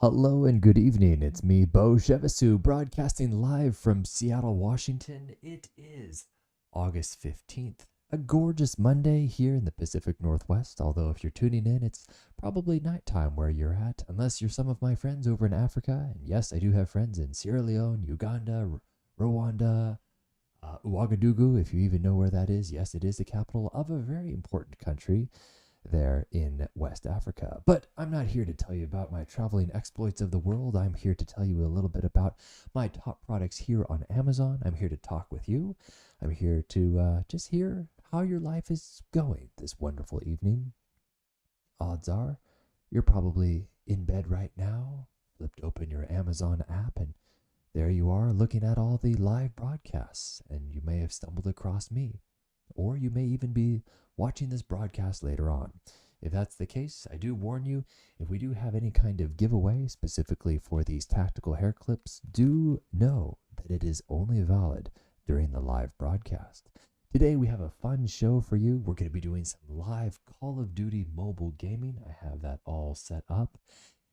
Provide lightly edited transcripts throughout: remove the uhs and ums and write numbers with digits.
Hello and good evening. It's me, Beau, broadcasting live from Seattle, Washington. It is August 15th, a gorgeous Monday here in the Pacific Northwest. Although, if you're tuning in, it's probably nighttime where you're at, unless you're some of my friends over in Africa. And yes, I do have friends in Sierra Leone, Uganda, Rwanda, Ouagadougou, if you even know where that is. Yes, it is the capital of a very important country there in West Africa. But I'm not here to tell you about my traveling exploits of the world. I'm here to tell you a little bit about my top products here on Amazon. I'm here to talk with you. I'm here to just hear how your life is going this wonderful evening. Odds are you're probably in bed right now, flipped open your Amazon app, and there you are looking at all the live broadcasts, and you may have stumbled across me. Or you may even be watching this broadcast later on. If that's the case, I do warn you, if we do have any kind of giveaway specifically for these tactical hair clips, do know that it is only valid during the live broadcast. Today we have a fun show for you. We're going to be doing some live Call of Duty mobile gaming. I have that all set up.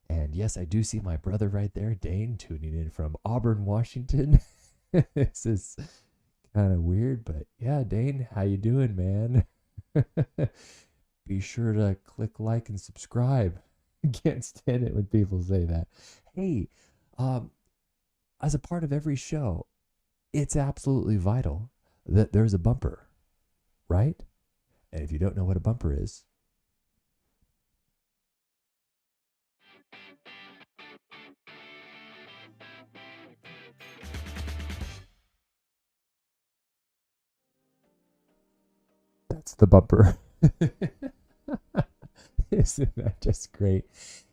And yes, I do see my brother right there, Dane, tuning in from Auburn, Washington. This is kind of weird, but yeah, Dane, how you doing, man? Be sure to click like and subscribe. Can't stand it when people say that. Hey, as a part of every show, it's absolutely vital that there's a bumper, right? And if you don't know what a bumper is, that's the bumper. Isn't that just great?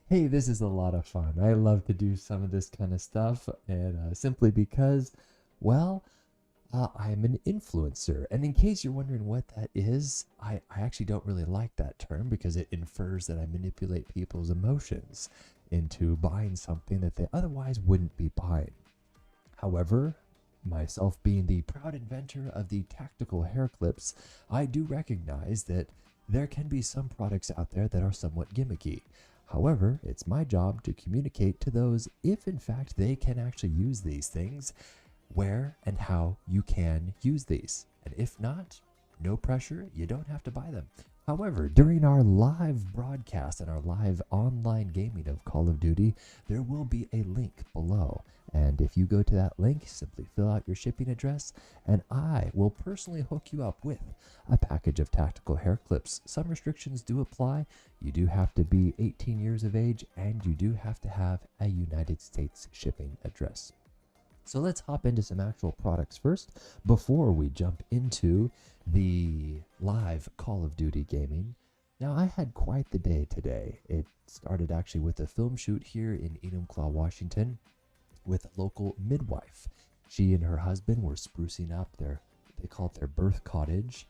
Hey, this is a lot of fun. I love to do some of this kind of stuff, and simply because, well, I'm an influencer. And in case you're wondering what that is, I actually don't really like that term because it infers that I manipulate people's emotions into buying something that they otherwise wouldn't be buying. However, myself being the proud inventor of the tactical hair clips, I do recognize that there can be some products out there that are somewhat gimmicky. However, it's my job to communicate to those if in fact they can actually use these things, where and how you can use these. And if not, no pressure, you don't have to buy them. However, during our live broadcast and our live online gaming of Call of Duty, there will be a link below. And if you go to that link, simply fill out your shipping address, and I will personally hook you up with a package of tactical hair clips. Some restrictions do apply. You do have to be 18 years of age, and you do have to have a United States shipping address. So let's hop into some actual products first before we jump into the live Call of Duty gaming. Now, I had quite the day today. It started actually with a film shoot here in Enumclaw, Washington, with a local midwife. She and her husband were sprucing up they call it their birth cottage,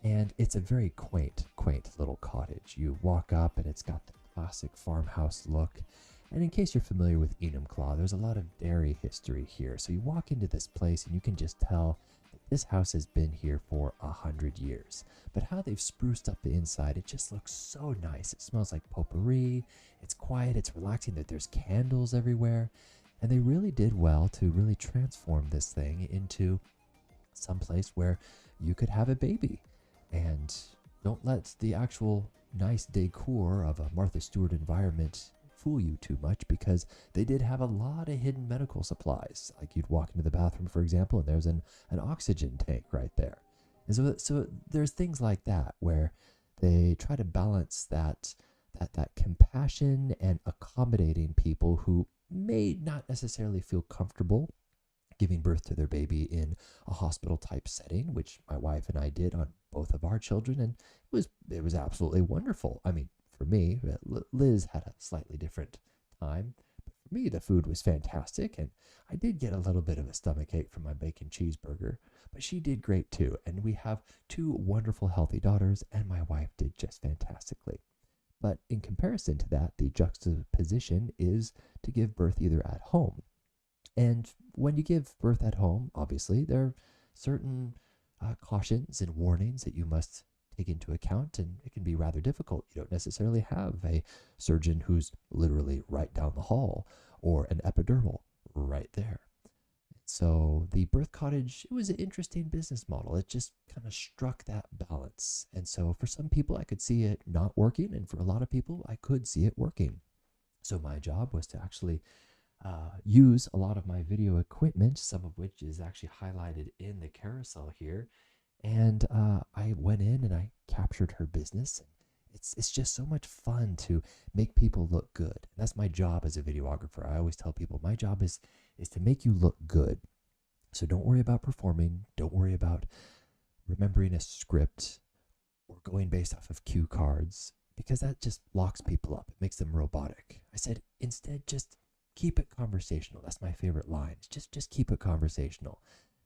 and it's a very quaint little cottage. You walk up and it's got the classic farmhouse look. And in case you're familiar with Enumclaw, there's a lot of dairy history here. So you walk into this place and you can just tell that this house has been here for 100 years. But how they've spruced up the inside, it just looks so nice. It smells like potpourri. It's quiet. It's relaxing. That there's candles everywhere. And they really did well to really transform this thing into some place where you could have a baby. And don't let the actual nice decor of a Martha Stewart environment fool you too much, because they did have a lot of hidden medical supplies. Like you'd walk into the bathroom, for example, and there's an oxygen tank right there. And so there's things like that where they try to balance that compassion and accommodating people who may not necessarily feel comfortable giving birth to their baby in a hospital type setting, which my wife and I did on both of our children, and it was absolutely wonderful. I mean, for me, Liz had a slightly different time. But for me, the food was fantastic, and I did get a little bit of a stomachache from my bacon cheeseburger, but she did great too. And we have two wonderful, healthy daughters, and my wife did just fantastically. But in comparison to that, the juxtaposition is to give birth either at home. And when you give birth at home, obviously, there are certain cautions and warnings that you must take into account, and it can be rather difficult. You don't necessarily have a surgeon who's literally right down the hall or an epidural right there. So the birth cottage, it was an interesting business model. It just kind of struck that balance. And so for some people, I could see it not working, and for a lot of people, I could see it working. So my job was to actually use a lot of my video equipment, some of which is actually highlighted in the carousel here. And I went in and I captured her business. And it's just so much fun to make people look good. And that's my job as a videographer. I always tell people my job is to make you look good. So don't worry about performing. Don't worry about remembering a script or going based off of cue cards, because that just locks people up. It makes them robotic. I said, instead, just keep it conversational. That's my favorite line. Just keep it conversational.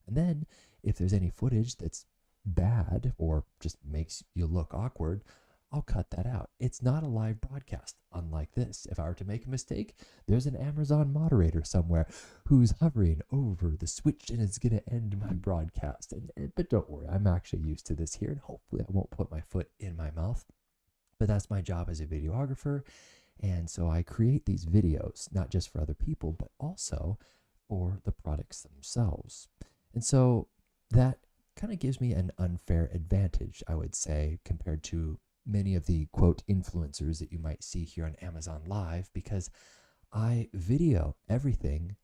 And then if there's any footage that's bad or just makes you look awkward, I'll cut that out. It's not a live broadcast. Unlike this, if I were to make a mistake, there's an Amazon moderator somewhere who's hovering over the switch and it's going to end my broadcast. But don't worry, I'm actually used to this here, and hopefully I won't put my foot in my mouth. But that's my job as a videographer. And so I create these videos, not just for other people, but also for the products themselves. And so that kind of gives me an unfair advantage, I would say, compared to many of the quote influencers that you might see here on Amazon Live, because I video everything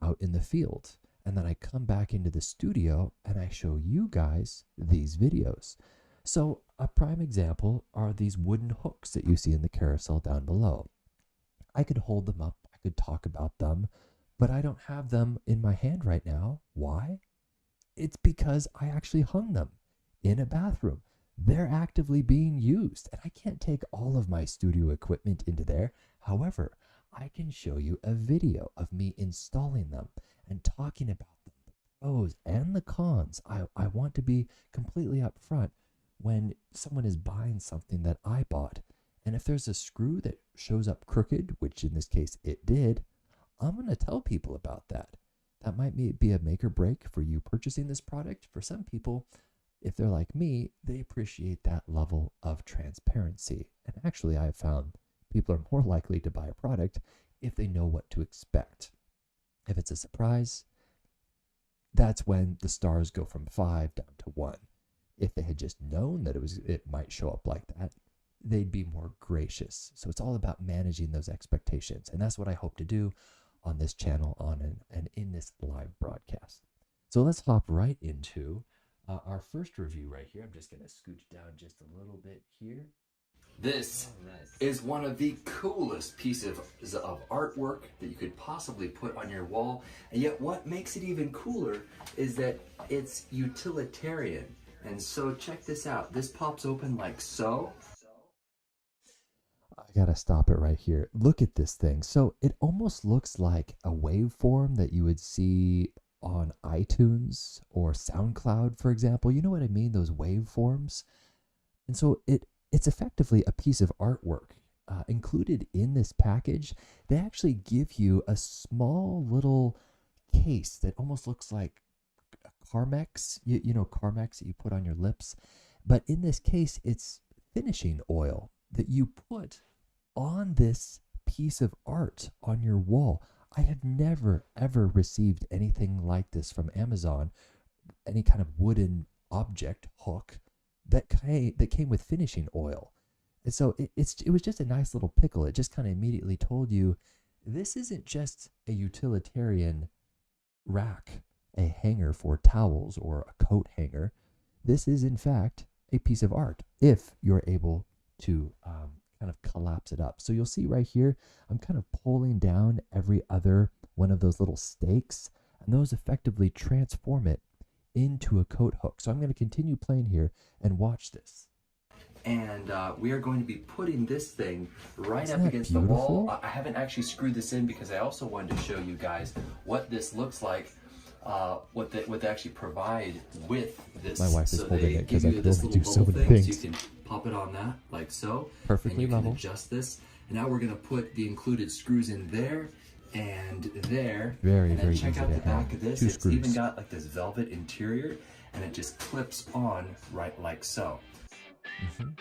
out in the field. And then I come back into the studio and I show you guys these videos. So a prime example are these wooden hooks that you see in the carousel down below. I could hold them up, I could talk about them, but I don't have them in my hand right now. Why? It's because I actually hung them in a bathroom. They're actively being used, and I can't take all of my studio equipment into there. However, I can show you a video of me installing them and talking about them, the pros and the cons. I want to be completely upfront when someone is buying something that I bought. And if there's a screw that shows up crooked, which in this case it did, I'm going to tell people about that. That might be a make or break for you purchasing this product. For some people, if they're like me, they appreciate that level of transparency. And actually, I've found people are more likely to buy a product if they know what to expect. If it's a surprise, that's when the stars go from 5 down to 1. If they had just known that it might show up like that, they'd be more gracious. So it's all about managing those expectations. And that's what I hope to do on this channel and in this live broadcast. So let's hop right into our first review right here. I'm just going to scooch down just a little bit here. This is one of the coolest pieces of artwork that you could possibly put on your wall. And yet what makes it even cooler is that it's utilitarian. And so check this out. This pops open like so. I gotta stop it right here. Look at this thing. So it almost looks like a waveform that you would see on iTunes or SoundCloud, for example. You know what I mean? Those waveforms. And so it's effectively a piece of artwork. Included in this package, they actually give you a small little case that almost looks like Carmex, you know, Carmex that you put on your lips. But in this case, it's finishing oil that you put on this piece of art on your wall. I have never, ever received anything like this from Amazon, any kind of wooden object hook that came with finishing oil. And so it was just a nice little pickle. It just kind of immediately told you, this isn't just a utilitarian rack, a hanger for towels or a coat hanger. This is, in fact, a piece of art if you're able to kind of collapse it up. So you'll see right here, I'm kind of pulling down every other one of those little stakes, and those effectively transform it into a coat hook. So I'm going to continue playing here and watch this. And we are going to be putting this thing right up against the wall. I haven't actually screwed this in because I also wanted to show you guys what this looks like. What they actually provide with this. My wife is holding it because I can only do so many things. So you can pop it on that like so. Perfectly and you level. can adjust this. And now we're going to put the included screws in there and there. Very, and then very check easy out the to have. back of this. Two It's screws. even got like this velvet interior, and it just clips on right like so. Mhm.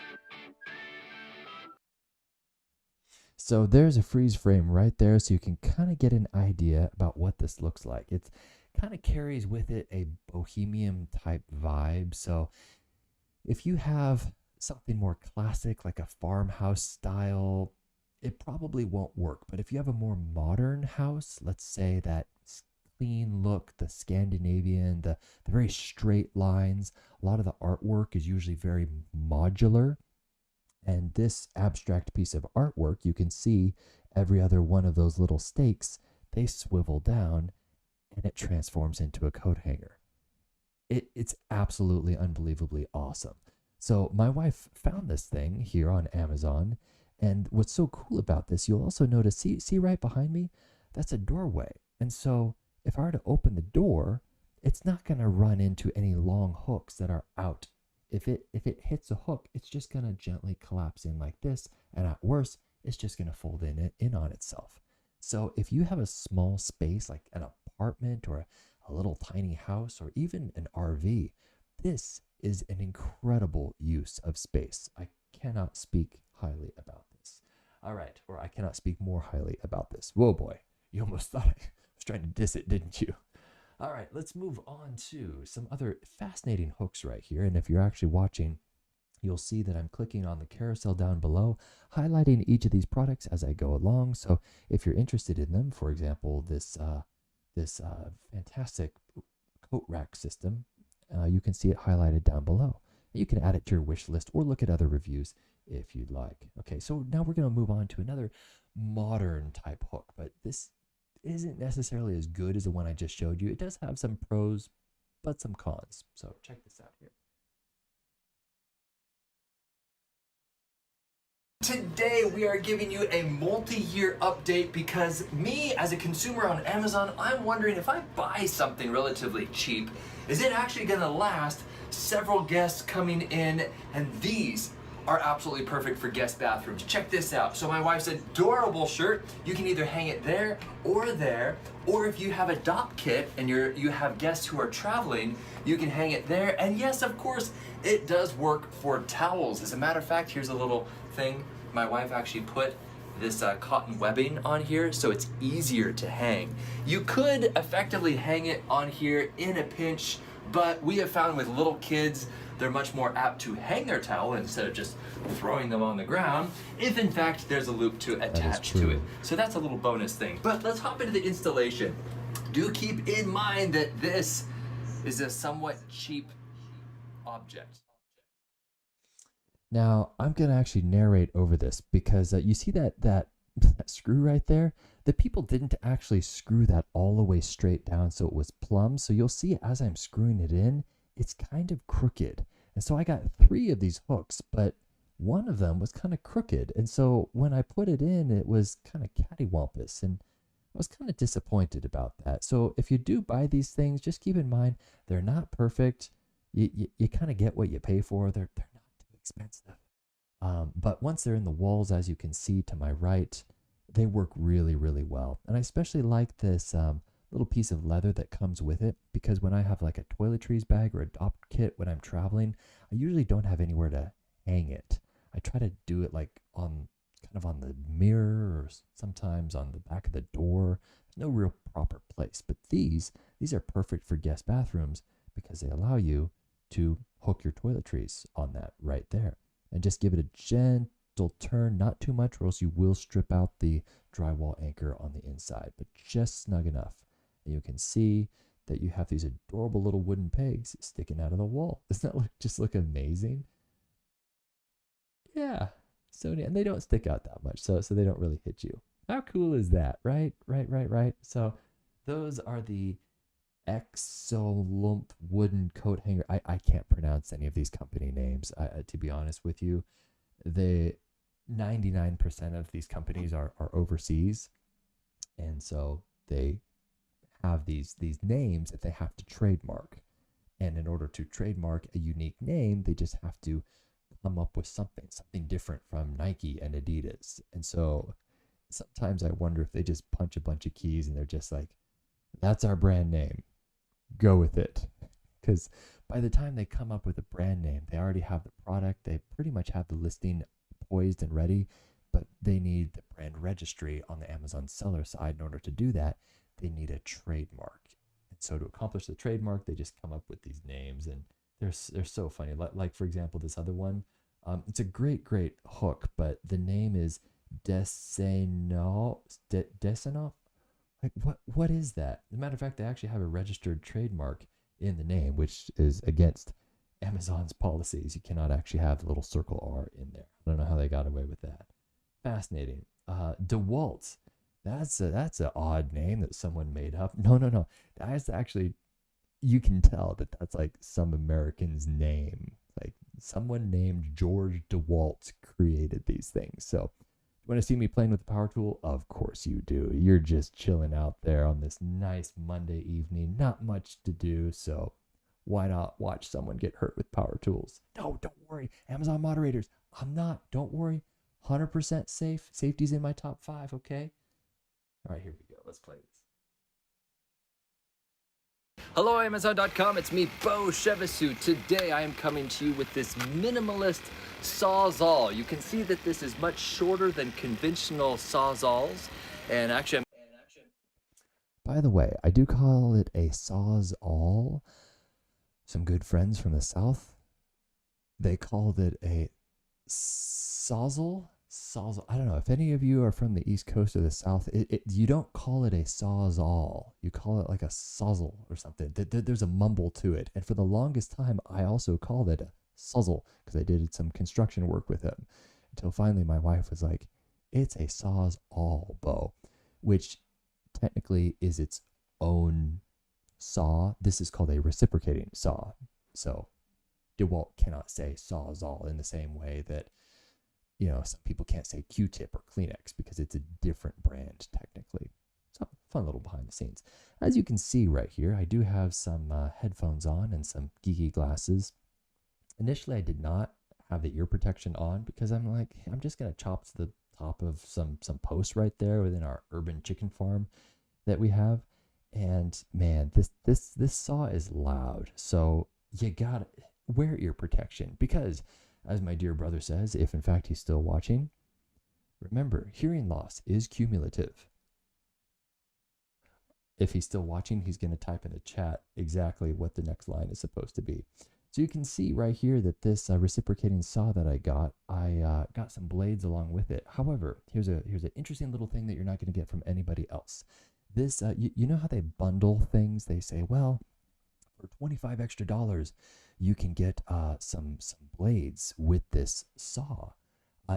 So there's a freeze frame right there, so you can kind of get an idea about what this looks like. It kind of carries with it a bohemian type vibe. So if you have something more classic, like a farmhouse style, it probably won't work. But if you have a more modern house, let's say that clean look, the Scandinavian, the very straight lines, a lot of the artwork is usually very modular. And this abstract piece of artwork, you can see every other one of those little stakes, they swivel down and it transforms into a coat hanger. It's absolutely unbelievably awesome. So my wife found this thing here on Amazon, and what's so cool about this, you'll also notice, see right behind me, that's a doorway. And so if I were to open the door, it's not going to run into any long hooks that are out. If it hits a hook, it's just going to gently collapse in like this, and at worst, it's just going to fold in on itself. So if you have a small space like an apartment or a little tiny house or even an RV, this is an incredible use of space. I cannot speak highly about this. All right, or I cannot speak more highly about this. Whoa, boy, you almost thought I was trying to diss it, didn't you? All right, let's move on to some other fascinating hooks right here. And if you're actually watching, you'll see that I'm clicking on the carousel down below, highlighting each of these products as I go along. So if you're interested in them, for example, this fantastic coat rack system, you can see it highlighted down below. You can add it to your wish list or look at other reviews if you'd like. Okay, so now we're going to move on to another modern type hook, but this isn't necessarily as good as the one I just showed you. It does have some pros, but some cons. So check this out here. Today we are giving you a multi-year update because me as a consumer on Amazon, I'm wondering if I buy something relatively cheap, is it actually gonna last several guests coming in? And these are absolutely perfect for guest bathrooms. Check this out. So my wife's adorable shirt, you can either hang it there, or if you have a dock kit and you have guests who are traveling, you can hang it there. And yes, of course, it does work for towels. As a matter of fact, here's a little thing. My wife actually put this cotton webbing on here so it's easier to hang. You could effectively hang it on here in a pinch, but we have found with little kids, they're much more apt to hang their towel instead of just throwing them on the ground, if in fact there's a loop to attach to it. So that's a little bonus thing. But let's hop into the installation. Do keep in mind that this is a somewhat cheap object. Now, I'm going to actually narrate over this because you see that screw right there? The people didn't actually screw that all the way straight down so it was plumb. So you'll see as I'm screwing it in, it's kind of crooked. And so I got 3 of these hooks, but one of them was kind of crooked. And so when I put it in, it was kind of cattywampus. And I was kind of disappointed about that. So if you do buy these things, just keep in mind, they're not perfect. You kind of get what you pay for. They're not too expensive. But once they're in the walls, as you can see to my right, they work really, really well. And I especially like this little piece of leather that comes with it, because when I have like a toiletries bag or a dop kit when I'm traveling, I usually don't have anywhere to hang it. I try to do it like on kind of on the mirror or sometimes on the back of the door. There's no real proper place. But these are perfect for guest bathrooms because they allow you to hook your toiletries on that right there. And just give it a gentle turn, not too much, or else you will strip out the drywall anchor on the inside, but just snug enough. And you can see that you have these adorable little wooden pegs sticking out of the wall. Doesn't that just look amazing? Yeah. So, and they don't stick out that much, so they don't really hit you. How cool is that, right? Right. So those are the Exolump wooden coat hanger. I can't pronounce any of these company names, to be honest with you. The 99% of these companies are overseas, and so they have these names that they have to trademark. And in order to trademark a unique name, they just have to come up with something different from Nike and Adidas. And so sometimes I wonder if they just punch a bunch of keys and they're just like, that's our brand name, go with it. because by the time they come up with a brand name, they already have the product. They pretty much have the listing poised and ready, but they need the brand registry on the Amazon seller side. In order to do that, they need a trademark. And so to accomplish the trademark, they just come up with these names, and they're so funny. Like for example, this other one, it's a great hook, but the name is Deseno. Like what is that? As a matter of fact, they actually have a registered trademark in the name, which is against Amazon's policies. You cannot actually have the little circle R in there. I don't know how they got away with that. Fascinating. Dewalt. That's an odd name that someone made up. No. That's actually, you can tell that that's like some American's name. Like someone named George Dewalt created these things. So you want to see me playing with the power tool? Of course you do. You're just chilling out there on this nice Monday evening. Not much to do, so why not watch someone get hurt with power tools? No, don't worry. Amazon moderators, I'm not. Don't worry. 100% safe. Safety's in my top 5, okay? All right, here we go. Let's play this. Hello Amazon.com, it's me, Beau. Today I am coming to you with this minimalist Sawzall. You can see that this is much shorter than conventional Sawzalls, and actually By the way, I do call it a Sawzall. Some good friends from the South, they called it a Sawzall. I don't know if any of you are from the East Coast or the South. You don't call it a Sawzall. You call it like a Sawzall or something. There's a mumble to it. And for the longest time, I also called it a Sawzall because I did some construction work with him. Until finally my wife was like, it's a Sawzall, Beau, which technically is its own saw. This is called a reciprocating saw. So DeWalt cannot say Sawzall in the same way that, you know, some people can't say Q-tip or Kleenex because it's a different brand technically. So fun little behind the scenes. As you can see right here, I do have some headphones on and some geeky glasses. Initially, I did not have the ear protection on because I'm like, I'm just going to chop to the top of some posts right there within our urban chicken farm that we have. And man, this saw is loud. So you got to wear ear protection because, as my dear brother says, if in fact he's still watching, remember, hearing loss is cumulative. If he's still watching, he's going to type in the chat exactly what the next line is supposed to be. So you can see right here that this reciprocating saw that I got some blades along with it. However, here's an interesting little thing that you're not going to get from anybody else. This, you know how they bundle things? They say, well, for $25 extra, you can get some blades with this saw.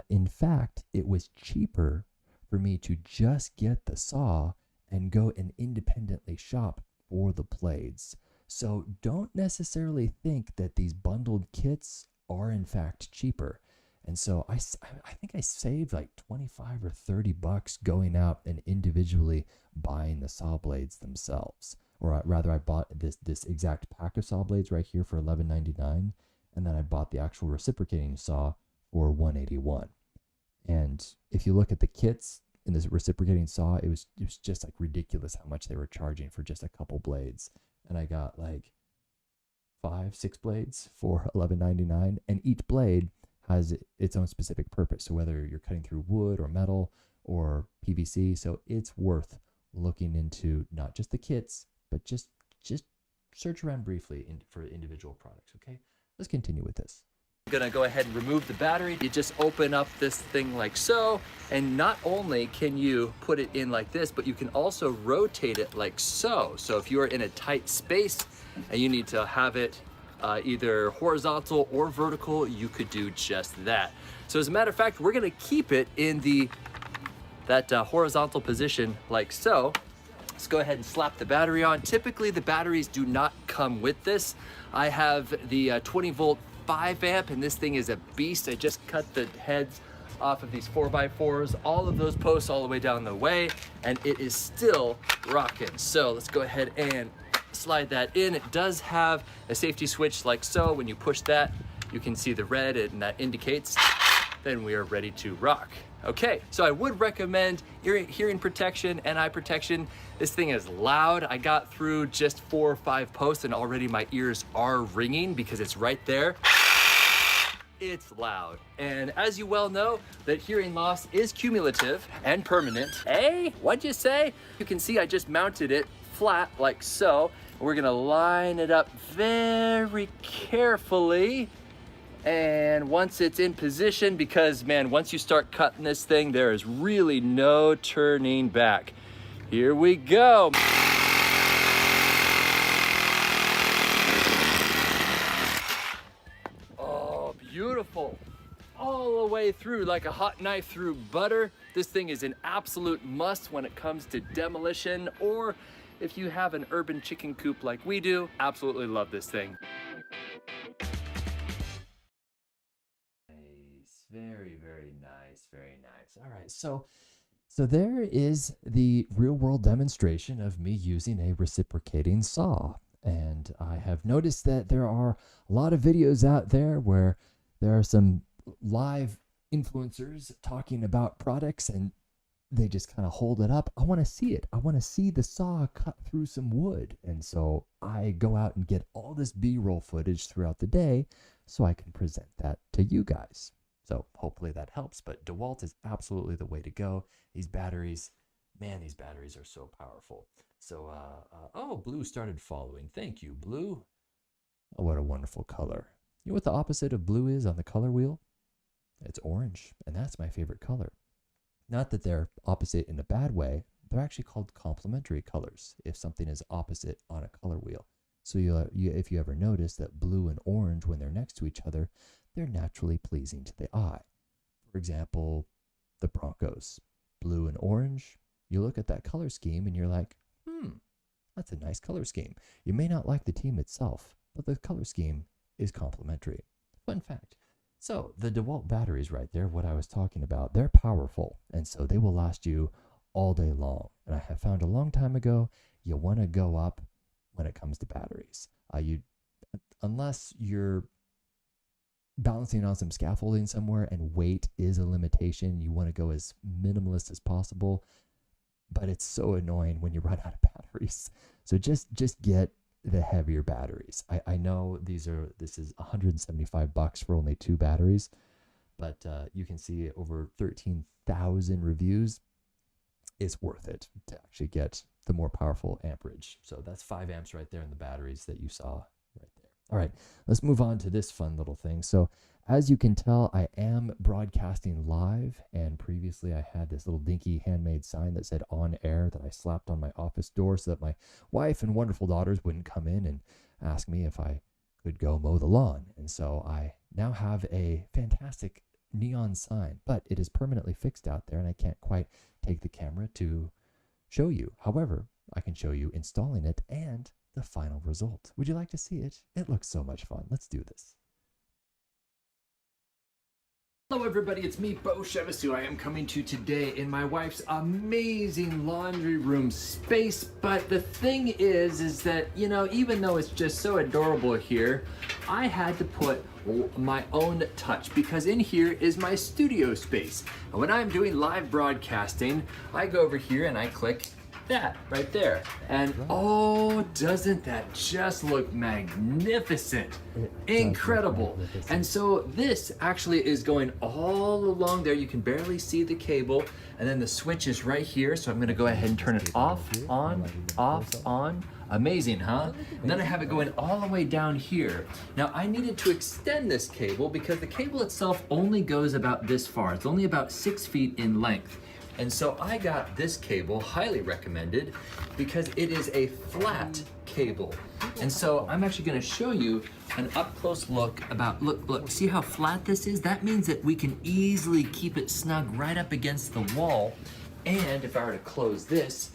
In fact, it was cheaper for me to just get the saw and go and independently shop for the blades. So don't necessarily think that these bundled kits are in fact cheaper. And so I think I saved like 25 or 30 bucks going out and individually buying the saw blades themselves. Or rather, I bought this exact pack of saw blades right here for $11.99, and then I bought the actual reciprocating saw for $181. And if you look at the kits in this reciprocating saw, it was just like ridiculous how much they were charging for just a couple blades. And I got like 5-6 blades for $11.99, and each blade has its own specific purpose. So whether you're cutting through wood or metal or PVC, so it's worth looking into not just the kits, but just search around briefly for individual products, okay? Let's continue with this. I'm gonna go ahead and remove the battery. You just open up this thing like so, and not only can you put it in like this, but you can also rotate it like so. So if you are in a tight space and you need to have it either horizontal or vertical, you could do just that. So as a matter of fact, we're gonna keep it in that horizontal position like so. Let's go ahead and slap the battery on. Typically, the batteries do not come with this. I have the 20 volt 5 amp, and this thing is a beast. I just cut the heads off of these 4x4s, all of those posts all the way down the way, and it is still rocking. So let's go ahead and slide that in. It does have a safety switch like so. When you push that, you can see the red, and that indicates then we are ready to rock. Okay, so I would recommend hearing protection and eye protection. This thing is loud. I got through just 4 or 5 posts and already my ears are ringing because it's right there. It's loud. And as you well know, that hearing loss is cumulative and permanent. Hey, what'd you say? You can see I just mounted it flat like so. We're gonna line it up very carefully. And once it's in position, because man, once you start cutting this thing, there is really no turning back. Here we go. Oh, beautiful. All the way through like a hot knife through butter. This thing is an absolute must when it comes to demolition, or if you have an urban chicken coop like we do, absolutely love this thing. Very, very nice, very nice. All right, so there is the real world demonstration of me using a reciprocating saw. And I have noticed that there are a lot of videos out there where there are some live influencers talking about products and they just kind of hold it up. I want to see it. I want to see the saw cut through some wood. And so I go out and get all this B-roll footage throughout the day so I can present that to you guys. So hopefully that helps, but Dewalt is absolutely the way to go. These batteries, man, these batteries are so powerful. So, oh, Blue started following. Thank you, Blue. Oh, what a wonderful color. You know what the opposite of blue is on the color wheel? It's orange, and that's my favorite color. Not that they're opposite in a bad way. They're actually called complementary colors if something is opposite on a color wheel. So if you ever notice that blue and orange, when they're next to each other, they're naturally pleasing to the eye. For example, the Broncos, blue and orange. You look at that color scheme and you're like, that's a nice color scheme. You may not like the team itself, but the color scheme is complementary. Fun fact. So the Dewalt batteries right there, what I was talking about, they're powerful. And so they will last you all day long. And I have found a long time ago, you want to go up when it comes to batteries. Unless you're balancing on some scaffolding somewhere and weight is a limitation, you want to go as minimalist as possible, but it's so annoying when you run out of batteries. So just get the heavier batteries. I know this is $175 for only 2 batteries, but you can see over 13,000 reviews. It's worth it to actually get the more powerful amperage. So that's 5 amps right there in the batteries that you saw right there. All right, let's move on to this fun little thing. So as you can tell, I am broadcasting live, and previously I had this little dinky handmade sign that said on air that I slapped on my office door so that my wife and wonderful daughters wouldn't come in and ask me if I could go mow the lawn. And so I now have a fantastic neon sign, but it is permanently fixed out there and I can't quite take the camera to show you. However, I can show you installing it and the final result. Would you like to see it? It looks so much fun. Let's do this. Hello everybody, it's me, Beau. I am coming to you today in my wife's amazing laundry room space. But the thing is that, you know, even though it's just so adorable here, I had to put my own touch because in here is my studio space. And when I'm doing live broadcasting, I go over here and I click that right there. And oh, doesn't that just look magnificent? Incredible. And so this actually is going all along there. You can barely see the cable. And then the switch is right here. So I'm gonna go ahead and turn it off, on, off, on. Amazing, huh? And then I have it going all the way down here. Now I needed to extend this cable because the cable itself only goes about this far. It's only about 6 feet in length. And so I got this cable, highly recommended, because it is a flat cable. And so I'm actually gonna show you an up close look about, look, see how flat this is? That means that we can easily keep it snug right up against the wall. And if I were to close this,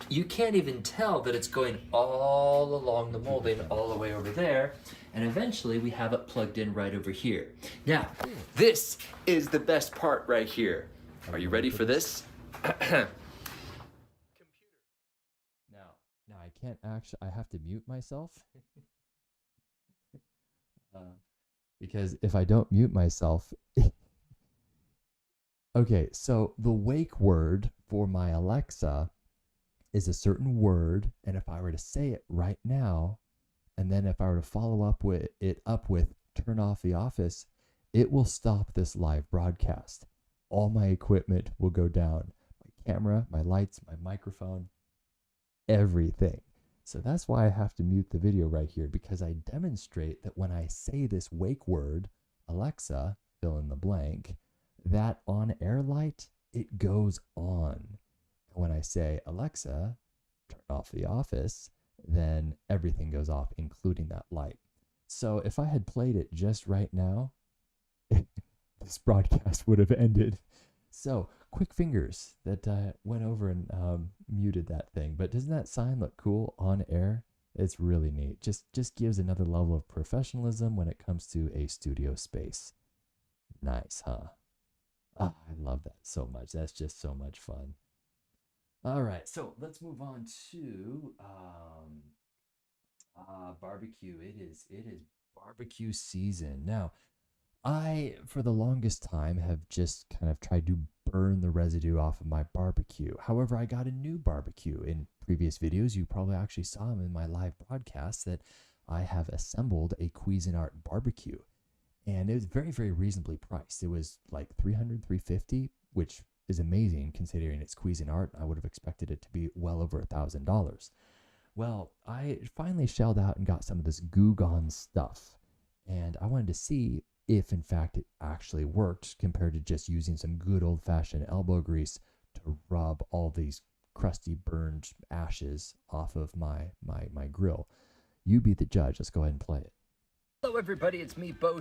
you can't even tell that it's going all along the molding all the way over there. And eventually we have it plugged in right over here. Now, this is the best part right here. Are you ready for this? Computer. Now I can't actually, I have to mute myself. Because if I don't mute myself, Okay, so the wake word for my Alexa is a certain word, and if I were to say it right now, and then if I were to follow up with turn off the office, it will stop this live broadcast. All my equipment will go down. My camera, my lights, my microphone, everything. So that's why I have to mute the video right here, because I demonstrate that when I say this wake word, Alexa, fill in the blank, that on air light, it goes on. And when I say, Alexa, turn off the office, then everything goes off, including that light. So if I had played it just right now, this broadcast would have ended. So quick fingers that went over and muted that thing. But doesn't that sign look cool on air? It's really neat. Just gives another level of professionalism when it comes to a studio space. Nice, huh? I love that so much. That's just so much fun. All right, so let's move on to barbecue. It is barbecue season. Now, I, for the longest time, have just kind of tried to burn the residue off of my barbecue. However, I got a new barbecue. In previous videos, you probably actually saw them in my live broadcast that I have assembled a Cuisinart barbecue. And it was very, very reasonably priced. It was like $300, $350, which is amazing considering it's Cuisinart. I would have expected it to be well over $1,000. Well, I finally shelled out and got some of this Goo Gone stuff. And I wanted to see if in fact it actually worked compared to just using some good old-fashioned elbow grease to rub all these crusty burned ashes off of my grill. You be the judge. Let's go ahead and play it. Hello everybody, it's me, Beau.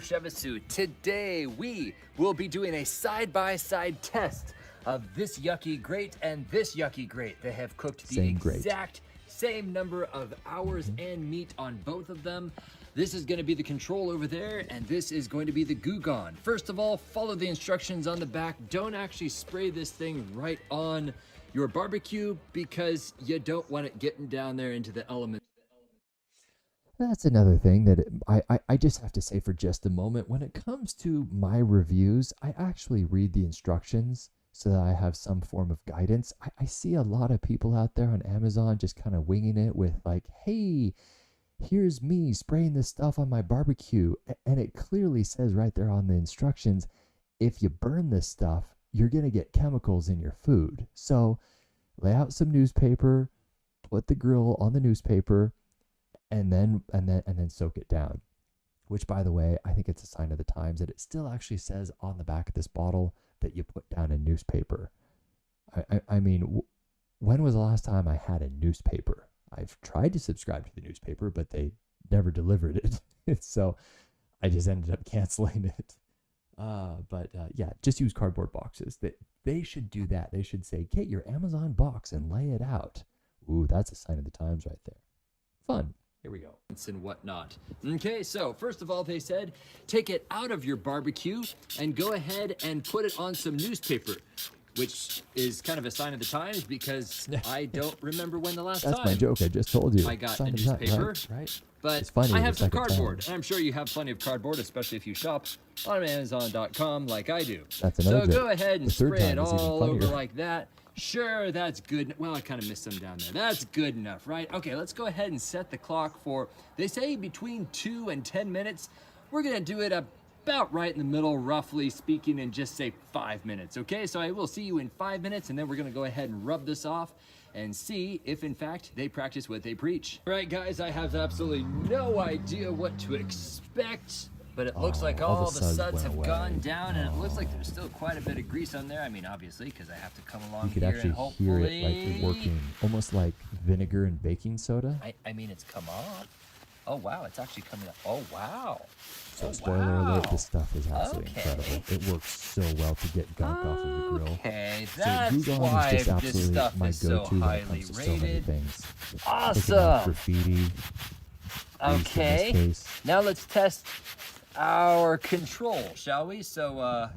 Today we will be doing a side-by-side test of this yucky grate and this yucky grate. They have cooked the exact same number of hours and meat on both of them. This is going to be the control over there, and this is going to be the Goo Gone. First of all, follow the instructions on the back. Don't actually spray this thing right on your barbecue because you don't want it getting down there into the elements. That's another thing that I just have to say for just a moment. When it comes to my reviews, I actually read the instructions so that I have some form of guidance. I see a lot of people out there on Amazon just kind of winging it with like, hey, here's me spraying this stuff on my barbecue. And it clearly says right there on the instructions, if you burn this stuff, you're going to get chemicals in your food. So lay out some newspaper, put the grill on the newspaper, and then soak it down. Which, by the way, I think it's a sign of the times that it still actually says on the back of this bottle that you put down a newspaper. I mean, when was the last time I had a newspaper? I've tried to subscribe to the newspaper, but they never delivered it. So I just ended up canceling it. Yeah, just use cardboard boxes. They should do that. They should say, get your Amazon box and lay it out. Ooh, that's a sign of the times right there. Fun. Here we go. And whatnot. Okay, so first of all, they said, take it out of your barbecue and go ahead and put it on some newspaper, which is kind of a sign of the times because I don't remember when the last That's time. my joke. I just told you. I got a newspaper, right? but I have some cardboard, and I'm sure you have plenty of cardboard, especially if you shop on Amazon.com like I do. That's another So joke. go ahead and spray it all over funnier. like that. Sure, that's good. Well, I kind of missed some down there. That's good enough, right? Okay, let's go ahead and set the clock for, they say between 2 and 10 minutes. We're gonna do it about right in the middle, roughly speaking, and just say 5 minutes, okay? So I will see you in 5 minutes, and then we're gonna go ahead and rub this off and see if, in fact, they practice what they preach. All right, guys, I have absolutely no idea what to expect, but it looks like all the suds have gone down, and it looks like there's still quite a bit of grease on there. I mean, obviously, because I have to come along You could here actually and hopefully... hear it like it working, almost like vinegar and baking soda. I mean, it's come off. Oh, wow, it's actually coming up. Oh, wow. So spoiler alert, this stuff is absolutely incredible. It works so well to get gunk off of the grill. Okay, So that's Goo Gone why is just this absolutely stuff my is so go-to when it highly comes to so many rated. things. Taking off Awesome. graffiti. grease in this Okay, case. now let's test our control, shall we? So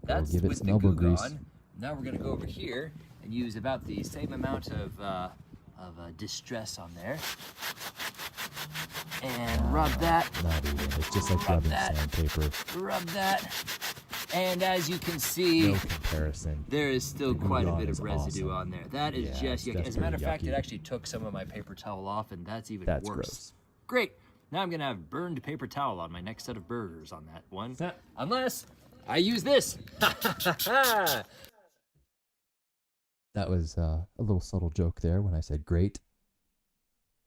that's give it with some the elbow Goo grease. Gone. Now we're gonna go over here and use about the same amount of distress on there, and rub that. Not even. It's just like rubbing that. sandpaper. Rub that. And as you can see, No comparison. there is still The quite a Goo bit is of residue awesome. on there. That is Yeah, just yucky. that's As a matter of pretty fact, it yucky. actually took some of my paper towel off, and that's even That's worse. gross. Great. Now I'm gonna have burned paper towel on my next set of burgers on that one. Unless I use this. That was a little subtle joke there when I said grate.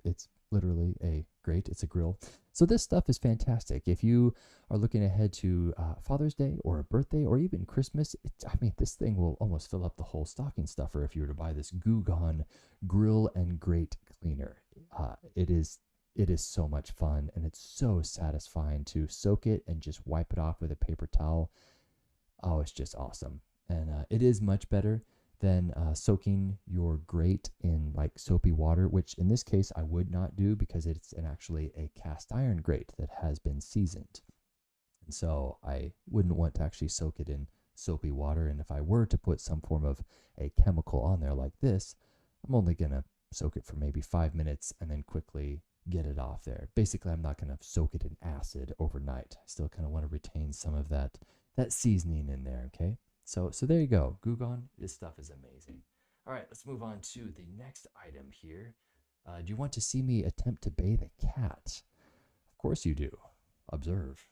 It's literally a grate. It's a grill. So this stuff is fantastic. If you are looking ahead to Father's Day or a birthday or even Christmas, I mean, this thing will almost fill up the whole stocking stuffer if you were to buy this Goo Gone Grill and Grate Cleaner. It is so much fun, and it's so satisfying to soak it and just wipe it off with a paper towel. Oh, it's just awesome. And it is much better than soaking your grate in like soapy water, which in this case I would not do because it's actually a cast iron grate that has been seasoned. And so I wouldn't want to actually soak it in soapy water. And if I were to put some form of a chemical on there like this, I'm only going to soak it for maybe 5 minutes and then quickly get it off there. Basically, I'm not going to soak it in acid overnight. I still kind of want to retain some of that seasoning in there, okay? So there you go. Goo Gone, this stuff is amazing. All right, let's move on to the next item here. Do you want to see me attempt to bathe a cat? Of course you do. Observe.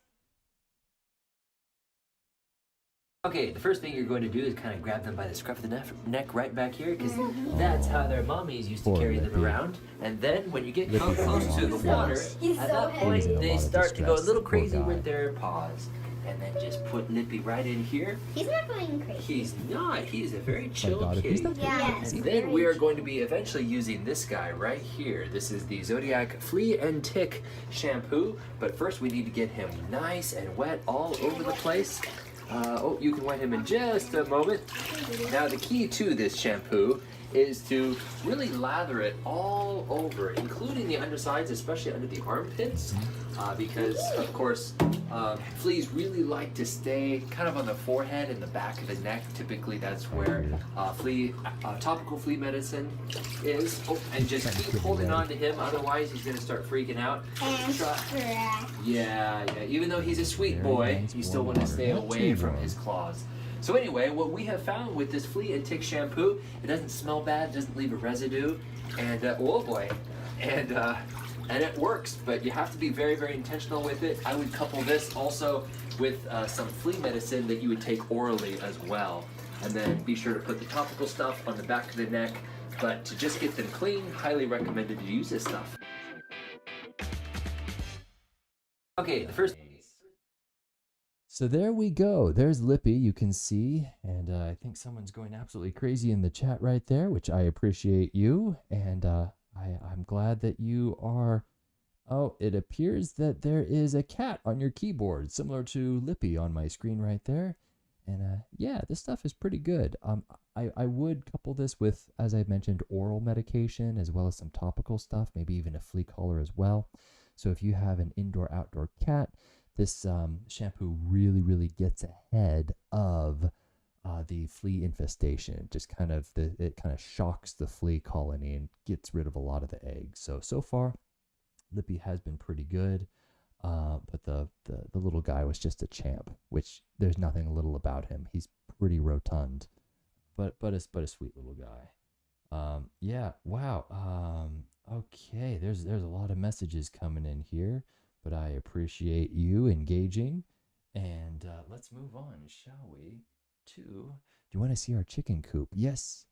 Okay, the first thing you're going to do is kind of grab them by the scruff of the neck right back here, because that's how their mommies used to Poor carry them Lippy. around. And then when you get Lippy's close in a to lot the of water, distress. He's at so that point, He's in a they lot of start to go a distress, little poor crazy guy. with their paws. And then just put Lippy right in here. He's not going crazy. He's not. He is a very My chill God, if kitty. he's not Yes. And then we are going to be eventually using this guy right here. This is the Zodiac Flea and Tick shampoo. But first we need to get him nice and wet all over the place. Oh, you can wet him in just a moment. Now the key to this shampoo is to really lather it all over, including the undersides, especially under the armpits, because of course fleas really like to stay kind of on the forehead and the back of the neck. Typically that's where topical flea medicine is. Oh, and just keep holding on to him, otherwise he's going to start freaking out. And scratch. Yeah, even though he's a sweet Very boy, nice you still warm want to water. stay Not away too from warm. his claws. So anyway, what we have found with this Flea and Tick shampoo, it doesn't smell bad, doesn't leave a residue, and oh boy, and it works. But you have to be very, very intentional with it. I would couple this also with some flea medicine that you would take orally as well, and then be sure to put the topical stuff on the back of the neck. But to just get them clean, highly recommended to use this stuff. Okay, the first. So there we go. There's Lippy, you can see. And I think someone's going absolutely crazy in the chat right there, which I appreciate you. And I'm glad that you are... Oh, it appears that there is a cat on your keyboard, similar to Lippy on my screen right there. And yeah, this stuff is pretty good. I would couple this with, as I mentioned, oral medication, as well as some topical stuff, maybe even a flea collar as well. So if you have an indoor-outdoor cat, this shampoo really, really gets ahead of the flea infestation. Just kind of it kind of shocks the flea colony and gets rid of a lot of the eggs. So far, Lippy has been pretty good, but the little guy was just a champ. Which there's nothing little about him. He's pretty rotund, but a sweet little guy. Yeah. Wow. Okay. There's a lot of messages coming in here. But I appreciate you engaging. And let's move on, shall we, to... Do you want to see our chicken coop? Yes,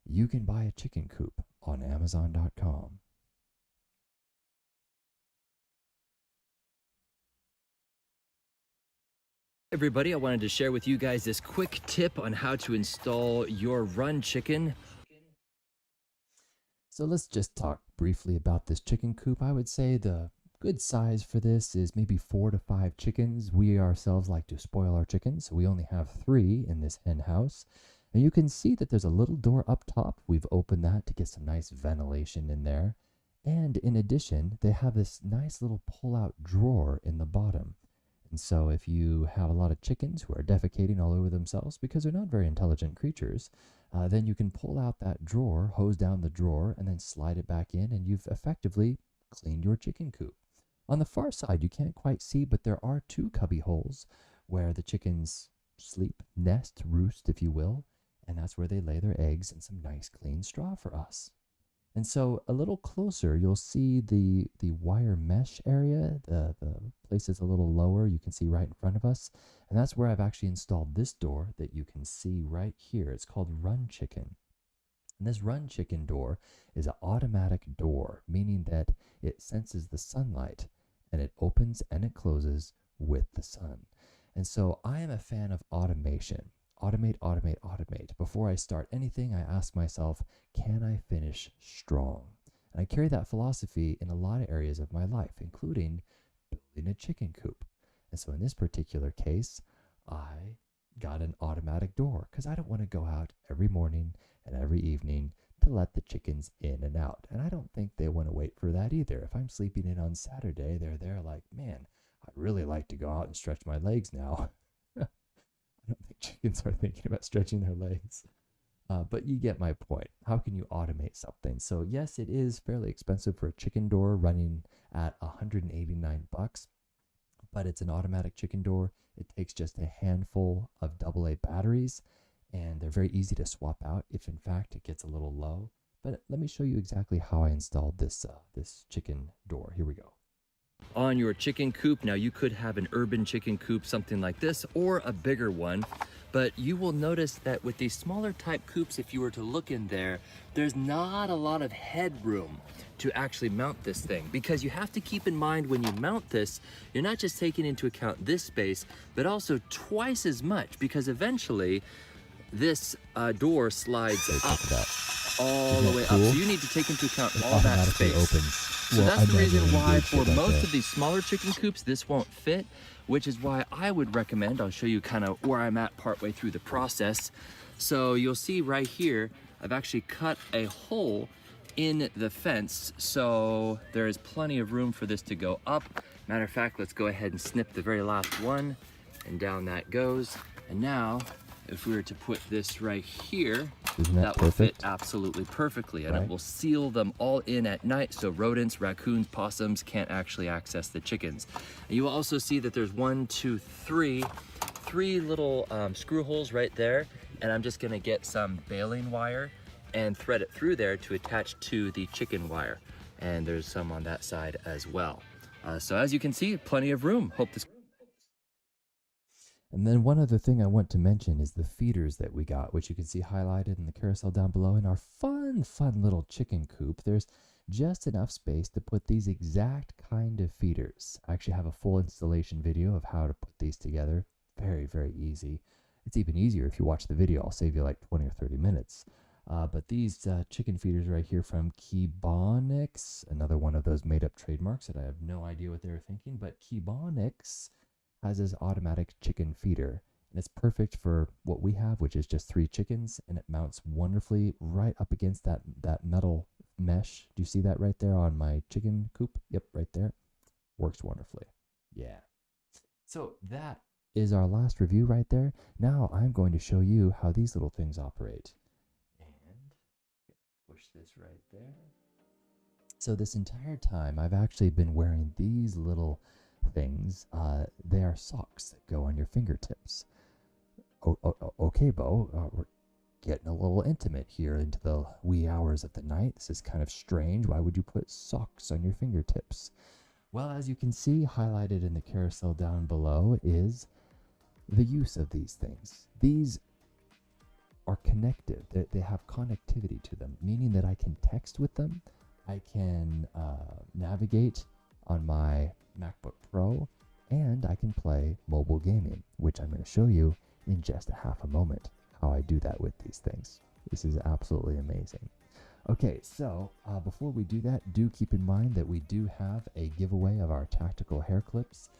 you can buy a chicken coop on Amazon.com. Everybody, I wanted to share with you guys this quick tip on how to install your run chicken. So let's just talk briefly about this chicken coop. I would say the good size for this is maybe 4 to 5 chickens. We ourselves like to spoil our chickens, so we only have 3 in this hen house. And you can see that there's a little door up top. We've opened that to get some nice ventilation in there. And in addition, they have this nice little pull-out drawer in the bottom. And so if you have a lot of chickens who are defecating all over themselves because they're not very intelligent creatures, then you can pull out that drawer, hose down the drawer, and then slide it back in, and you've effectively cleaned your chicken coop. On the far side, you can't quite see, but there are 2 cubby holes where the chickens sleep, nest, roost, if you will, and that's where they lay their eggs in some nice clean straw for us. And so a little closer, you'll see the wire mesh area. The place is a little lower. You can see right in front of us. And that's where I've actually installed this door that you can see right here. It's called Run Chicken. And this Run Chicken door is an automatic door, meaning that it senses the sunlight and it opens and it closes with the sun. And so I am a fan of automation. Automate, automate, automate. Before I start anything, I ask myself, can I finish strong? And I carry that philosophy in a lot of areas of my life, including building a chicken coop. And so in this particular case, I got an automatic door because I don't want to go out every morning and every evening to let the chickens in and out. And I don't think they want to wait for that either. If I'm sleeping in on Saturday, they're there like, man, I'd really like to go out and stretch my legs now. I don't think chickens are thinking about stretching their legs. But you get my point. How can you automate something? So yes, it is fairly expensive for a chicken door, running at $189, but it's an automatic chicken door. It takes just a handful of AA batteries, and they're very easy to swap out if in fact it gets a little low. But let me show you exactly how I installed this chicken door. Here we go. On your chicken coop, now you could have an urban chicken coop, something like this, or a bigger one, but you will notice that with these smaller type coops, if you were to look in there, there's not a lot of headroom to actually mount this thing, because you have to keep in mind when you mount this, you're not just taking into account this space, but also twice as much, because eventually this door slides up all the way up. So you need to take into account all that space. Opens. So that's the reason why for most of these smaller chicken coops, this won't fit, which is why I would recommend, I'll show you kind of where I'm at partway through the process. So you'll see right here, I've actually cut a hole in the fence, so there is plenty of room for this to go up. Matter of fact, let's go ahead and snip the very last one, and down that goes. And now, if we were to put this right here, that will fit absolutely perfectly, and it will seal them all in at night so rodents, raccoons, possums can't actually access the chickens. And you will also see that there's three little screw holes right there, and I'm just gonna get some baling wire and thread it through there to attach to the chicken wire. And there's some on that side as well. So as you can see, plenty of room. Hope this. And then one other thing I want to mention is the feeders that we got, which you can see highlighted in the carousel down below. In our fun little chicken coop, there's just enough space to put these exact kind of feeders. I actually have a full installation video of how to put these together. Very, very easy. It's even easier if you watch the video. I'll save you like 20 or 30 minutes. But these chicken feeders right here from Kebonics, another one of those made-up trademarks that I have no idea what they were thinking, but Kebonics has this automatic chicken feeder, and it's perfect for what we have, which is just 3 chickens, and it mounts wonderfully right up against that metal mesh. Do you see that right there on my chicken coop? Yep, right there. Works wonderfully. Yeah. So that is our last review right there. Now I'm going to show you how these little things operate. And push this right there. So this entire time I've actually been wearing these little things. They are socks that go on your fingertips. Okay, Beau, we're getting a little intimate here into the wee hours of the night. This is kind of strange. Why would you put socks on your fingertips? Well, as you can see, highlighted in the carousel down below is the use of these things. These are connected. They have connectivity to them, meaning that I can text with them. I can navigate on my MacBook Pro, and I can play mobile gaming, which I'm going to show you in just a half a moment how I do that with these things. This is absolutely amazing. Okay, so before we do that, do keep in mind that we do have a giveaway of our tactical hair clips.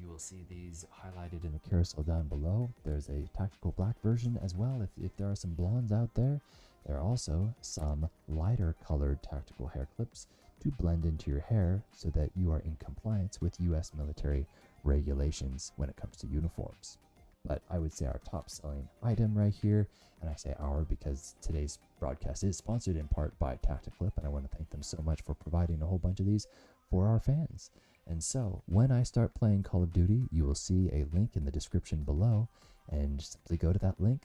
You will see these highlighted in the carousel down below. There's a tactical black version as well. If there are some blondes out there, there are also some lighter colored tactical hair clips to blend into your hair so that you are in compliance with U.S. military regulations when it comes to uniforms. But I would say our top selling item right here, and I say our because today's broadcast is sponsored in part by Tacticlip, and I want to thank them so much for providing a whole bunch of these for our fans. And so when I start playing Call of Duty, you will see a link in the description below, and simply go to that link,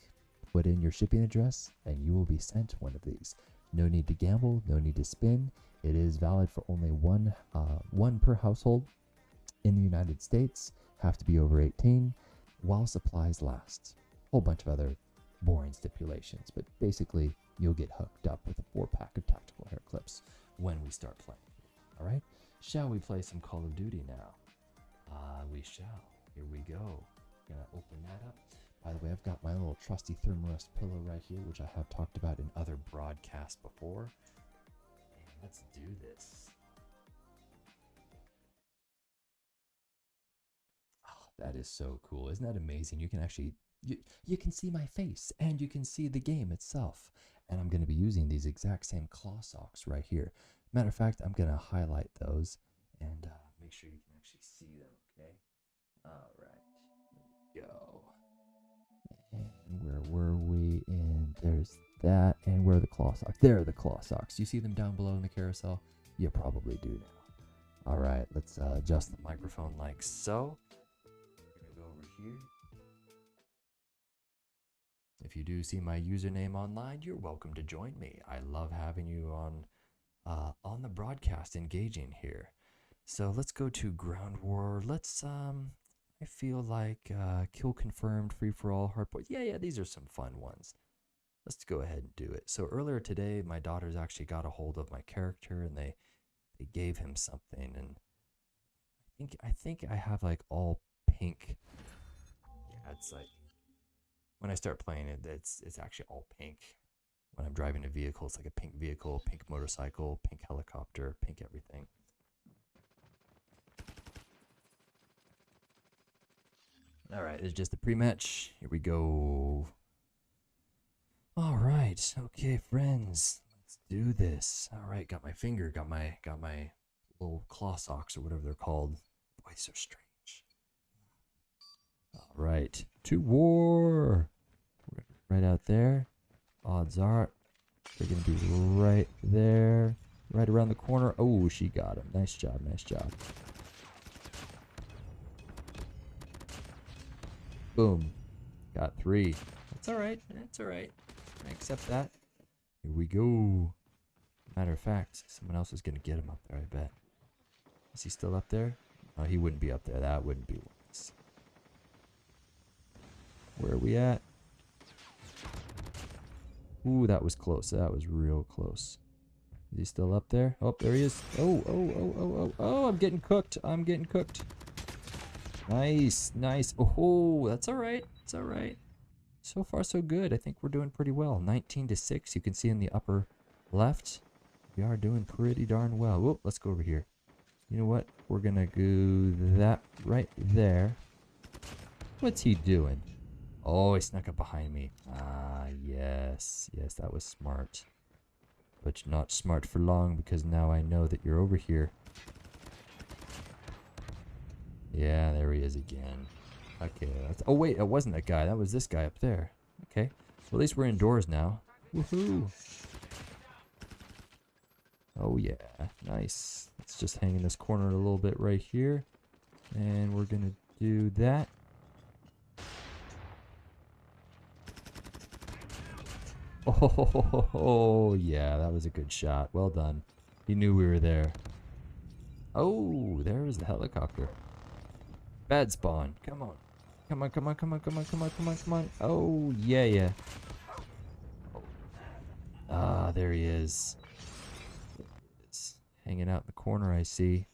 put in your shipping address, and you will be sent one of these. No need to gamble, no need to spin. It is valid for only one per household in the United States. Have to be over 18 while supplies last. Whole bunch of other boring stipulations, but basically you'll get hooked up with a 4-pack of tactical hair clips when we start playing. All right, shall we play some Call of Duty now? We shall. Here we go. Gonna open that up. By the way, I've got my little trusty Thermarest pillow right here, which I have talked about in other broadcasts before. And let's do this. Oh, that is so cool. Isn't that amazing? You can actually, you can see my face and you can see the game itself. And I'm going to be using these exact same claw socks right here. Matter of fact, I'm going to highlight those and make sure you can actually see them, okay? All right, here we go. And where were we? And there's that. And where are the claw socks? There are the claw socks. You see them down below in the carousel? You probably do now. All right, let's adjust the microphone like so. We're going to go over here. If you do see my username online, you're welcome to join me. I love having you on the broadcast engaging here. So let's go to Ground War. Let's I feel like kill confirmed, free for all, hardpoint. Yeah, these are some fun ones. Let's go ahead and do it. So earlier today, my daughters actually got a hold of my character and they gave him something, and I think I have like all pink. Yeah, it's like when I start playing it, it's actually all pink. When I'm driving a vehicle, it's like a pink vehicle, pink motorcycle, pink helicopter, pink everything. All right, it's just a pre-match. Here we go. All right, okay, friends, let's do this. All right, got my finger, got my little claw socks or whatever they're called. Boy, so strange. All right, to war. Right out there. Odds are they're gonna be right there, right around the corner. Oh, she got him. Nice job, nice job. Boom. Got 3. That's all right. That's all right. I accept that. Here we go. Matter of fact, someone else is going to get him up there, I bet. Is he still up there? Oh, he wouldn't be up there. That wouldn't be wise. Where are we at? Ooh, that was close. That was real close. Is he still up there? Oh, there he is. Oh, I'm getting cooked. I'm getting cooked. Nice, nice. Oh, that's all right. It's all right. So far, so good. I think we're doing pretty well. 19-6. You can see in the upper left. We are doing pretty darn well. Whoop, let's go over here. You know what? We're going to do that right there. What's he doing? Oh, he snuck up behind me. Ah, yes. Yes, that was smart. But you're not smart for long because now I know that you're over here. Yeah, there he is again. Okay, that's... Oh, wait, it wasn't that guy. That was this guy up there. Okay. Well, at least we're indoors now. Woohoo! Oh, yeah. Nice. Let's just hang in this corner a little bit right here. And we're going to do that. Oh, yeah, that was a good shot. Well done. He knew we were there. Oh, there was the helicopter. Bad spawn. Come on. Come on, come on, come on, come on, come on, come on, come on. Oh, yeah. Ah, there he is. It's hanging out in the corner, I see.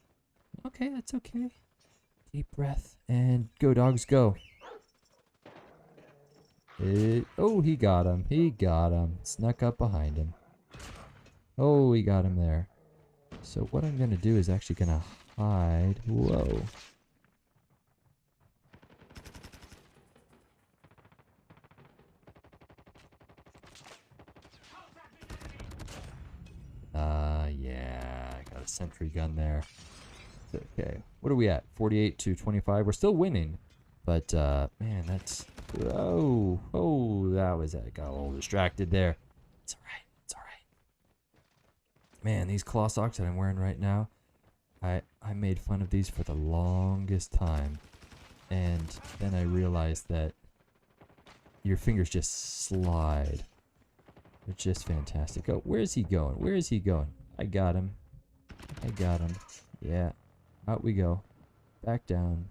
Okay, that's okay. Deep breath. And go, dogs, go. Oh, he got him. He got him. Snuck up behind him. Oh, he got him there. So what I'm going to do is actually going to hide. Whoa. Yeah, I got a sentry gun there. It's okay. What are we at? 48-25. We're still winning. But, man, that's... Oh, that was... I got a little distracted there. It's alright. It's alright. Man, these claw socks that I'm wearing right now, I made fun of these for the longest time. And then I realized that your fingers just slide. They're just fantastic. Oh, where is he going? Where is he going? I got him. I got him. Yeah. Out we go. Back down.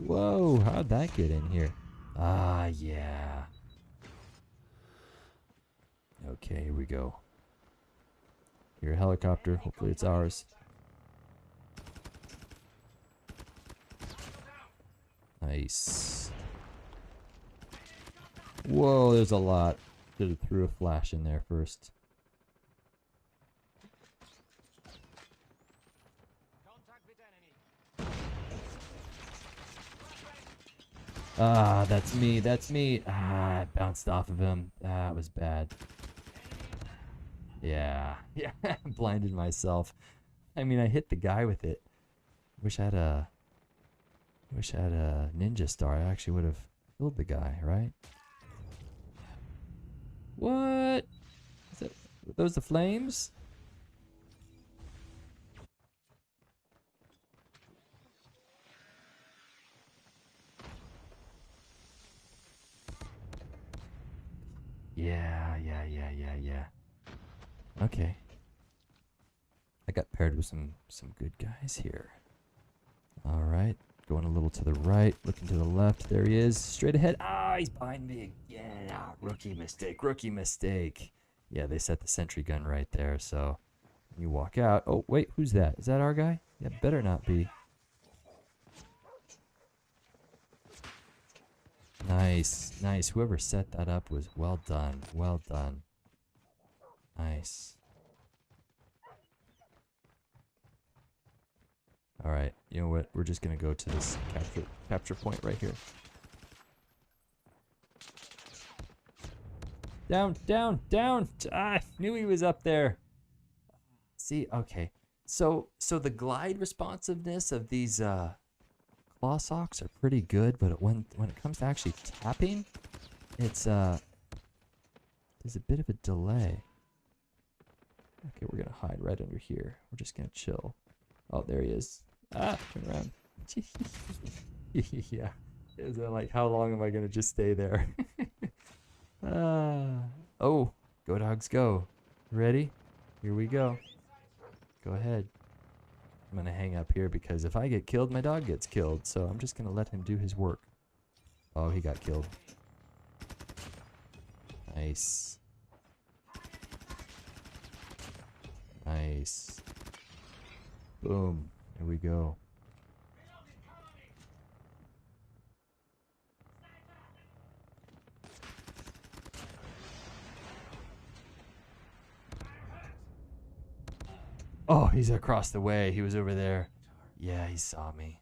Whoa, how'd that get in here? Ah, yeah. Okay, here we go. Here, a helicopter. Hopefully it's ours. Nice. Whoa, there's a lot. Should have threw a flash in there first. Ah, that's me, that's me. Ah, I bounced off of him. That was bad. Yeah, yeah, blinded myself. I mean, I hit the guy with it. Wish I had a ninja star. I actually would have killed the guy, right? What? Is it, were those the flames? Yeah. Okay. I got paired with some good guys here. All right. Going a little to the right, looking to the left. There he is. Straight ahead. Ah, he's behind me. Yeah, rookie mistake. Rookie mistake. Yeah, they set the sentry gun right there, so when you walk out. Oh, wait, who's that? Is that our guy? Yeah, better not be. Nice, nice. Whoever set that up was well done. Well done. Nice. All right, you know what? We're just gonna go to this capture point right here. Down, down, down! Ah, I knew he was up there. See, okay. So the glide responsiveness of these claw socks are pretty good, but when it comes to actually tapping, it's there's a bit of a delay. Okay, we're gonna hide right under here. We're just gonna chill. Oh, there he is. Ah, turn around. Yeah. Is it like, how long am I gonna just stay there? Oh, go dogs go. Ready? Here we go. Go ahead. I'm gonna hang up here because if I get killed, my dog gets killed. So I'm just gonna let him do his work. Oh, he got killed. Nice. Nice. Boom. There we go. Oh, he's across the way. He was over there. Yeah, he saw me.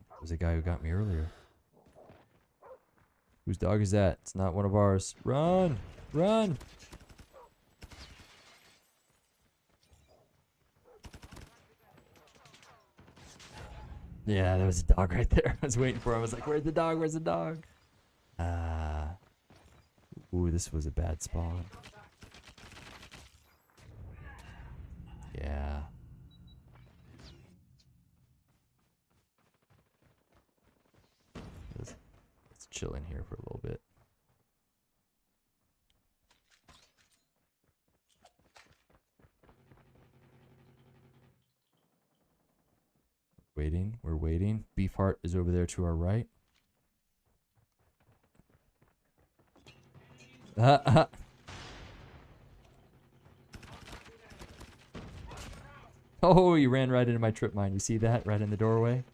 That was the guy who got me earlier. Whose dog is that? It's not one of ours. Run! Run! Yeah, there was a dog right there. I was waiting for him. I was like, where's the dog? Where's the dog? Ooh, this was a bad spawn. Yeah. Let's chill in here for a little bit. Waiting, we're waiting. Beefheart is over there to our right. Oh, he ran right into my trip mine. You see that? Right in the doorway?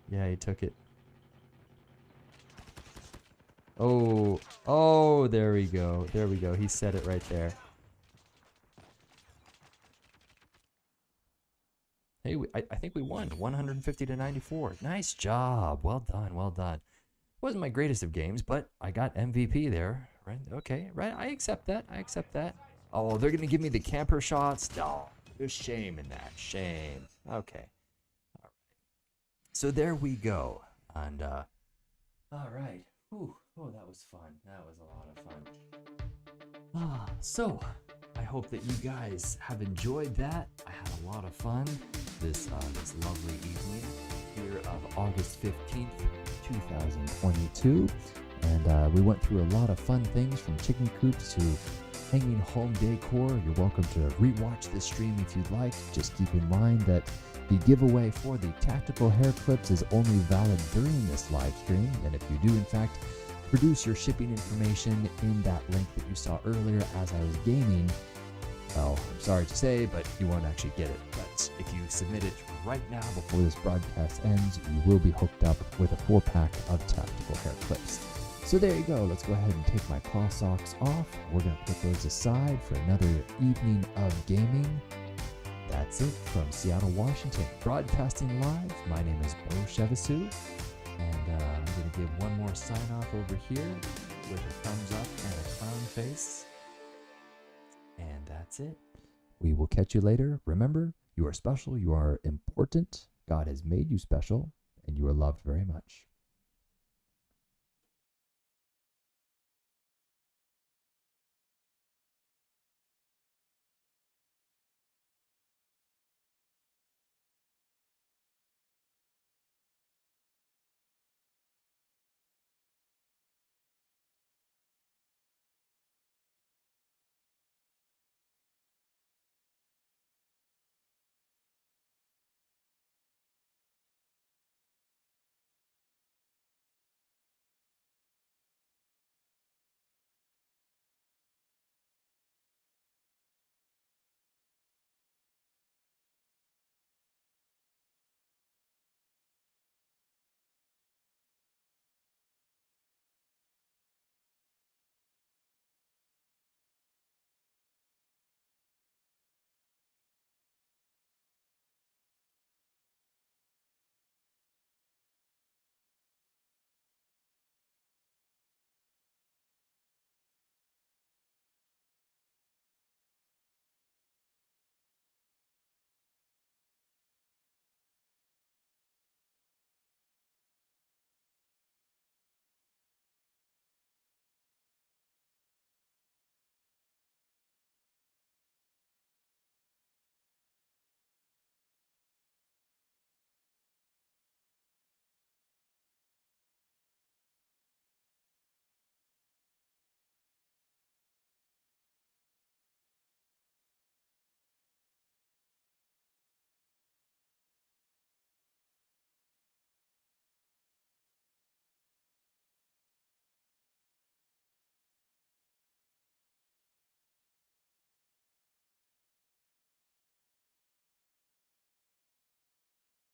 Yeah, he took it. Oh, oh, there we go. There we go. He set it right there. Hey, I think we won 150 to 94. Nice job. Well done. Well done. Wasn't my greatest of games, but I got MVP there. Right? Okay. Right. I accept that. I accept that. Oh, they're going to give me the camper shots? No. There's shame in that. Shame. Okay. All right. So there we go. And, all right. Whew. Oh, that was fun. That was a lot of fun. So I hope that you guys have enjoyed that. I had a lot of fun this lovely evening here of August 15th, 2022. And we went through a lot of fun things, from chicken coops to hanging home decor. You're welcome to rewatch this stream if you'd like. Just keep in mind that the giveaway for the tactical hair clips is only valid during this live stream. And if you do, in fact, produce your shipping information in that link that you saw earlier as I was gaming, well, I'm sorry to say, but you won't actually get it. But if you submit it right now before this broadcast ends, you will be hooked up with a 4-pack of tactical hair clips. So there you go. Let's go ahead and take my claw socks off. We're going to put those aside for another evening of gaming. That's it from Seattle, Washington. Broadcasting live, my name is Beau Chevasu. And I'm going to give one more sign off over here with a thumbs up and a clown face. And that's it. We will catch you later. Remember, you are special, you are important. God has made you special, and you are loved very much.